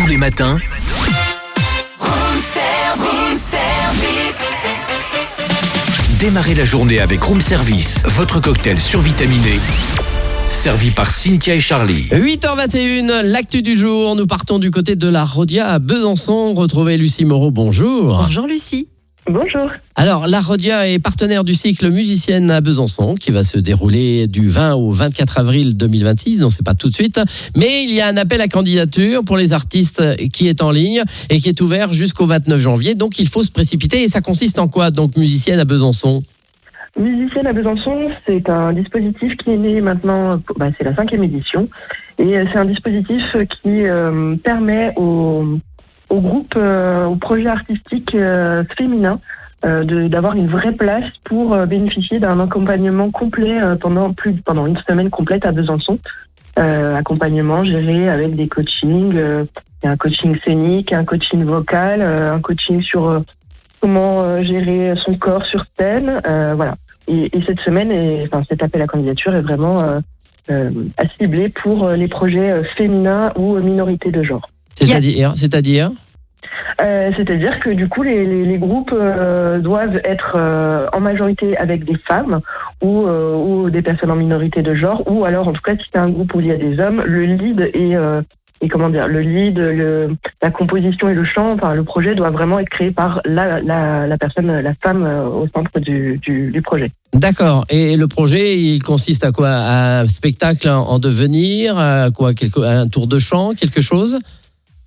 Tous les matins, démarrez la journée avec Room Service, votre cocktail survitaminé, servi par Cynthia et Charlie. 8h21, l'actu du jour. Nous partons du côté de la Rhodia à Besançon. Retrouvez Lucie Moreau, bonjour. Bonjour Lucie. Bonjour. Alors, la Rhodia est partenaire du cycle Musicienne à Besançon qui va se dérouler du 20 au 24 avril 2026, donc c'est pas tout de suite. Mais il y a un appel à candidature pour les artistes qui est en ligne et qui est ouvert jusqu'au 29 janvier. Donc, il faut se précipiter. Et ça consiste en quoi, donc, Musicienne à Besançon ? Musicienne à Besançon, c'est un dispositif qui est né maintenant, c'est la 5e édition. Et c'est un dispositif qui permet aux groupes, aux projets artistiques féminins d'avoir une vraie place pour bénéficier d'un accompagnement complet pendant une semaine complète à Besançon. Accompagnement géré avec des coachings, un coaching scénique, un coaching vocal, un coaching sur comment gérer son corps sur scène, voilà. Et cette semaine, cet appel à candidature est vraiment à cibler pour les projets féminins ou minorités de genre. C'est-à-dire C'est-à-dire que du coup, les groupes doivent être en majorité avec des femmes ou des personnes en minorité de genre, ou alors en tout cas si c'est un groupe où il y a des hommes, le lead la composition et le chant, le projet doit vraiment être créé par la personne, la femme au centre du projet. D'accord. Et le projet, il consiste à quoi ? Un spectacle en devenir, à quoi ? Un tour de chant, quelque chose ?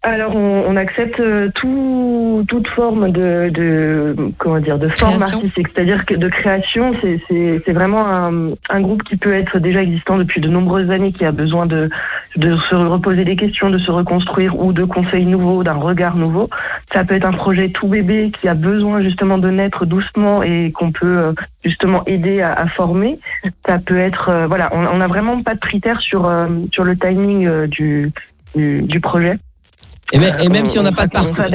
Alors, on accepte toute forme de forme artistique, c'est-à-dire que de création, c'est vraiment un groupe qui peut être déjà existant depuis de nombreuses années, qui a besoin de se reposer des questions, de se reconstruire ou de conseils nouveaux, d'un regard nouveau. Ça peut être un projet tout bébé qui a besoin justement de naître doucement et qu'on peut justement aider à former. Ça peut être, on n'a vraiment pas de critères sur le timing du projet. Et même si on n'a pas de parcours,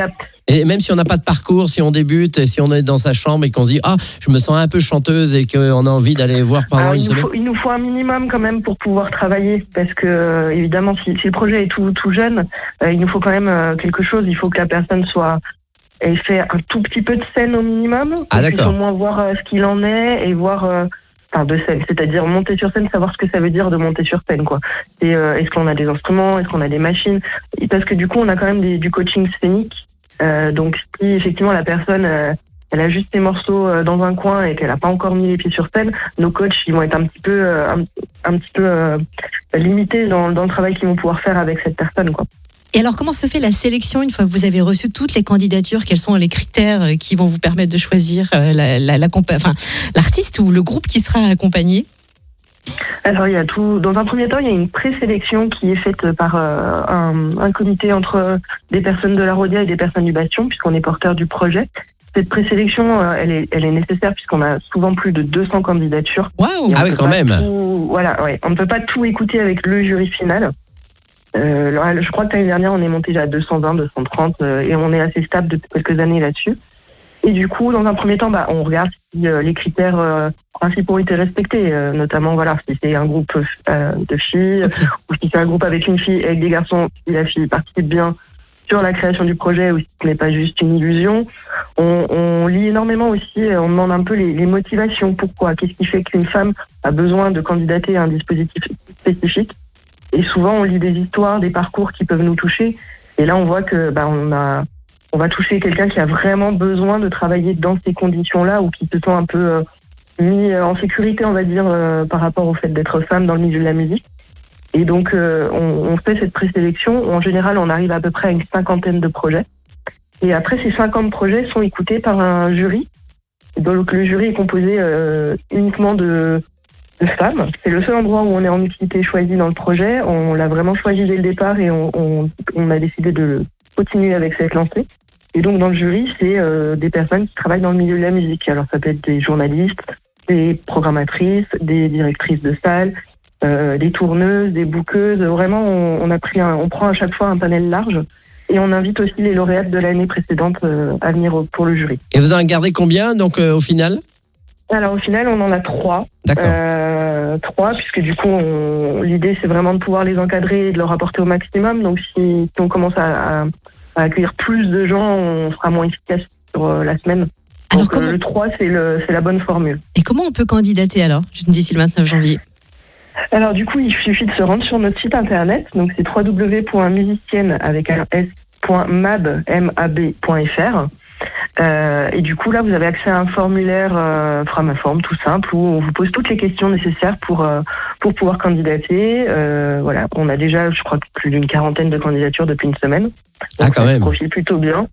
et même si on n'a pas de parcours, si on débute, si on est dans sa chambre et qu'on se dit je me sens un peu chanteuse et qu'on a envie d'aller voir pendant une semaine. Il nous faut un minimum quand même pour pouvoir travailler, parce que évidemment si le projet est tout jeune, il nous faut quand même quelque chose. Il faut que la personne ait fait un tout petit peu de scène au minimum, pour puisse au moins voir ce qu'il en est et voir. De scène, c'est-à-dire monter sur scène, savoir ce que ça veut dire de monter sur scène, quoi. Et est-ce qu'on a des instruments, est-ce qu'on a des machines ? Parce que du coup, on a quand même du coaching scénique. Donc, si effectivement la personne, elle a juste ses morceaux dans un coin et qu'elle n'a pas encore mis les pieds sur scène, nos coachs, ils vont être un petit peu limités dans le travail qu'ils vont pouvoir faire avec cette personne, quoi. Et alors, comment se fait la sélection une fois que vous avez reçu toutes les candidatures ? Quels sont les critères qui vont vous permettre de choisir l'artiste ou le groupe qui sera accompagné ? Alors, il y a tout. Dans un premier temps, il y a une présélection qui est faite par un comité entre des personnes de la Rhodia et des personnes du Bastion, puisqu'on est porteur du projet. Cette présélection, elle est nécessaire puisqu'on a souvent plus de 200 candidatures. Waouh ! Ah oui, quand même. On ne peut pas tout écouter avec le jury final. Je crois que l'année dernière, on est monté à 220, 230 et on est assez stable depuis quelques années là-dessus. Et du coup, dans un premier temps, on regarde si les critères principaux ont été respectés, notamment si c'est un groupe de filles ou si c'est un groupe avec une fille et avec des garçons, si la fille participe bien sur la création du projet ou si ce n'est pas juste une illusion. On lit énormément aussi, on demande un peu les motivations. Pourquoi ? Qu'est-ce qui fait qu'une femme a besoin de candidater à un dispositif spécifique ? Et souvent, on lit des histoires, des parcours qui peuvent nous toucher. Et là, on voit que on va toucher quelqu'un qui a vraiment besoin de travailler dans ces conditions-là ou qui se sent un peu mis en sécurité, on va dire, par rapport au fait d'être femme dans le milieu de la musique. Et donc, on fait cette présélection. En général, on arrive à peu près à une 50aine de projets. Et après, ces 50 projets sont écoutés par un jury. Donc, le jury est composé uniquement de femmes. C'est le seul endroit où on est en mixité choisi dans le projet. On l'a vraiment choisi dès le départ et on a décidé de continuer avec cette lancée. Et donc dans le jury, c'est des personnes qui travaillent dans le milieu de la musique. Alors ça peut être des journalistes, des programmatrices, des directrices de salle, des tourneuses, des bookeuses. Vraiment, on prend à chaque fois un panel large. Et on invite aussi les lauréates de l'année précédente à venir pour le jury. Et vous en gardez combien donc au final ? Alors au final, on en a 3. D'accord. 3, puisque du coup, l'idée, c'est vraiment de pouvoir les encadrer et de leur apporter au maximum. Donc, si on commence à accueillir plus de gens, on sera moins efficace sur la semaine. Alors, Donc, le 3, c'est la bonne formule. Et comment on peut candidater alors, d'ici le 29 janvier? Alors, du coup, il suffit de se rendre sur notre site internet. Donc, c'est www.musicienne.mab.fr. Et du coup, là, vous avez accès à un formulaire Framaform tout simple où on vous pose toutes les questions nécessaires pour pouvoir candidater. Voilà, on a déjà, je crois, plus d'une 40aine de candidatures depuis une semaine. Donc, quand même. Ça se profile plutôt bien.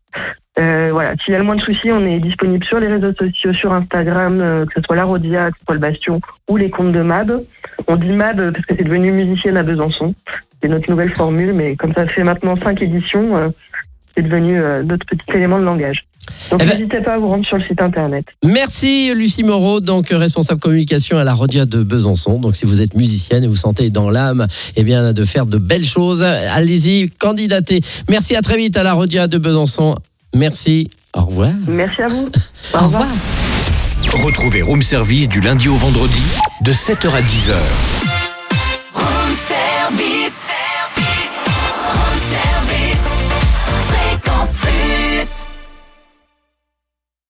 Voilà, s'il y a le moins de soucis, on est disponible sur les réseaux sociaux, sur Instagram, que ce soit la Rodia, que ce soit le Bastion ou les comptes de MAB. On dit MAB parce que c'est devenu Musicienne à Besançon. C'est notre nouvelle formule, mais comme ça fait maintenant 5 éditions, c'est devenu notre petit élément de langage. Donc n'hésitez pas à vous rendre sur le site internet. Merci Lucie Moreau, donc responsable communication à la Rodia de Besançon. Donc si vous êtes musicienne et vous sentez dans l'âme de faire de belles choses, allez-y, candidatez. Merci, à très vite à la Rodia de Besançon. Merci, au revoir. Merci à vous. Au revoir. Retrouvez Room Service du lundi au vendredi de 7h à 10h.